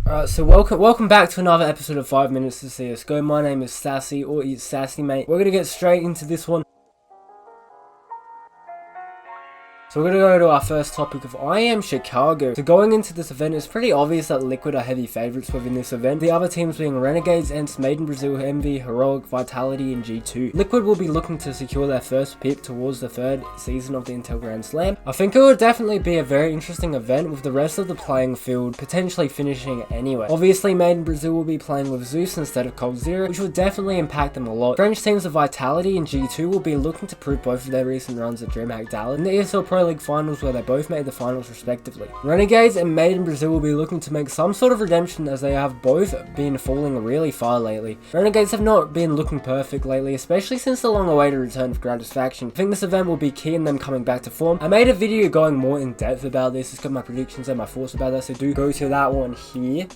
Alright, so welcome back to another episode of 5 Minutes to CSGO. My name is Sassy, or it's Sassy, mate. We're gonna get straight into this one. So we're going to go to our first topic of I Am Chicago. So going into this event, it's pretty obvious that Liquid are heavy favourites within this event. The other teams being Renegades, ENCE, Made in Brazil, Envy, Heroic, Vitality, and G2. Liquid will be looking to secure their first pip towards the third season of the Intel Grand Slam. I think it would definitely be a very interesting event with the rest of the playing field potentially finishing anyway. Obviously, Made in Brazil will be playing with Zeus instead of Cold Zero, which will definitely impact them a lot. French teams of Vitality and G2 will be looking to prove both of their recent runs at DreamHack Dallas in the ESL Pro League finals, where they both made the finals respectively. Renegades and Made in Brazil will be looking to make some sort of redemption, as they have both been falling really far lately. Renegades have not been looking perfect lately, especially since the long-awaited return of Gratisfaction. I think this event will be key in them coming back to form. I made a video going more in depth about this. It's got my predictions and my thoughts about that, so do go to that one here.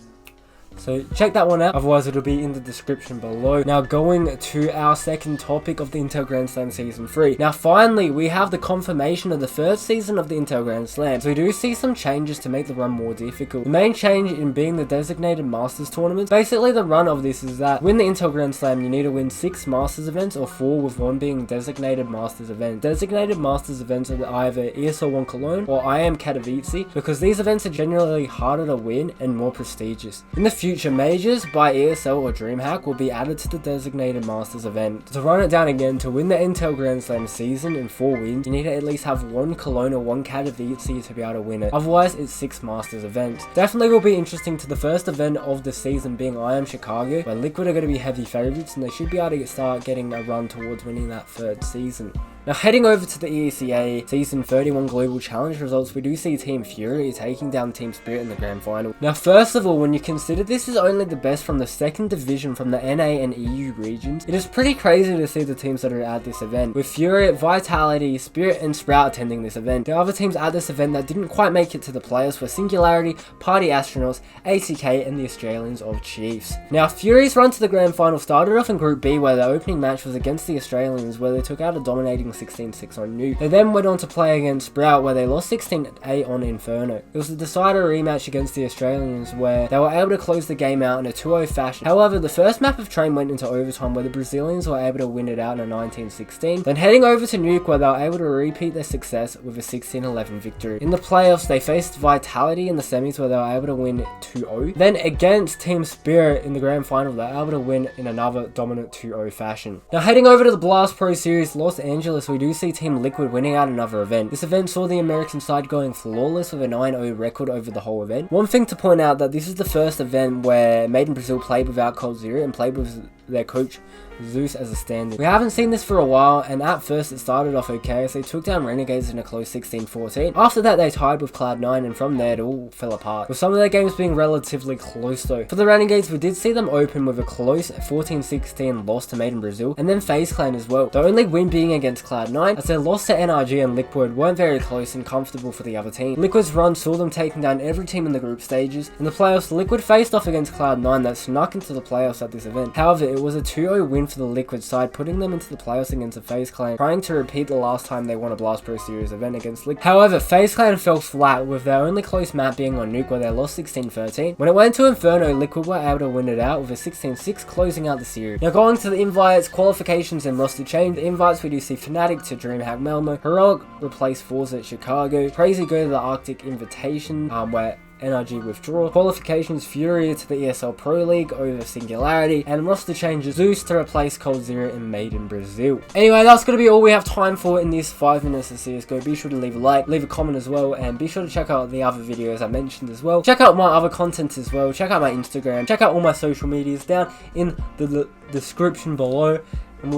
So check that one out, otherwise it'll be in the description below. Now going to our second topic of the Intel Grand Slam Season 3. Now finally, we have the confirmation of the third season of the Intel Grand Slam. So we do see some changes to make the run more difficult. The main change in being the designated Masters tournaments. Basically the run of this is that, win the Intel Grand Slam, you need to win 6 Masters events, or 4, with one being designated Masters event. Designated Masters events are either ESL 1 Cologne or I Am Katowice, because these events are generally harder to win and more prestigious. In the future majors by ESL or DreamHack will be added to the designated Masters event. To run it down again, to win the Intel Grand Slam season in 4 wins, you need to at least have 1 Cologne or 1 Katowice to be able to win it. Otherwise, it's 6 Masters events. Definitely will be interesting to the first event of the season being I Am Chicago, where Liquid are going to be heavy favourites, and they should be able to start getting a run towards winning that third season. Now heading over to the ECA Season 31 Global Challenge results, we do see Team Fury taking down Team Spirit in the grand final. Now first of all, when you consider this is only the best from the second division from the NA and EU regions, it is pretty crazy to see the teams that are at this event, with Fury, Vitality, Spirit and Sprout attending this event. The other teams at this event that didn't quite make it to the playoffs were Singularity, Party Astronauts, ATK and the Australians of Chiefs. Now Fury's run to the grand final started off in Group B, where their opening match was against the Australians, where they took out a dominating 16-6 on Nuke. They then went on to play against Sprout, where they lost 16-8 on Inferno. It was a decider rematch against the Australians, where they were able to close the game out in a 2-0 fashion. However, the first map of Train went into overtime, where the Brazilians were able to win it out in a 19-16. Then heading over to Nuke, where they were able to repeat their success with a 16-11 victory. In the playoffs, they faced Vitality in the semis, where they were able to win 2-0. Then against Team Spirit in the grand final, they were able to win in another dominant 2-0 fashion. Now heading over to the Blast Pro Series Los Angeles, we do see Team Liquid winning out another event. This event saw the American side going flawless with a 9-0 record over the whole event. One thing to point out, that this is the first event where Made in Brazil played without Cold Zero and played with their coach Zeus as a stand-in. We haven't seen this for a while, and at first it started off okay as they took down Renegades in a close 16-14. After that they tied with Cloud9, and from there it all fell apart, with some of their games being relatively close though. For the Renegades, we did see them open with a close 14-16 loss to Made in Brazil, and then FaZe Clan as well. The only win being against Cloud9, as their loss to NRG and Liquid weren't very close and comfortable for the other team. Liquid's run saw them taking down every team in the group stages. In the playoffs, Liquid faced off against Cloud9 that snuck into the playoffs at this event. However, it was a 2-0 win for the Liquid side, putting them into the playoffs against the FaZe Clan, trying to repeat the last time they won a Blast Pro Series event against Liquid. However, FaZe Clan fell flat, with their only close map being on Nuke, where they lost 16-13. When it went to Inferno, Liquid were able to win it out with a 16-6 closing out the series. Now going to the invites, qualifications and roster change. The invites, we do see Fnatic to DreamHack Malmo, Heroic replace Forza at Chicago, Crazy go to the Arctic Invitation, where NRG withdraw. Qualifications, Fury to the ESL Pro League over Singularity, and roster changes, Zeus to replace Cold Zero and Made in Brazil. Anyway, that's going to be all we have time for in this 5 minutes of CSGO. Be sure to leave a like, leave a comment as well, and be sure to check out the other videos I mentioned as well. Check out my other content as well. Check out my Instagram. Check out all my social medias down in the description below, and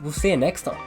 we'll see you next time.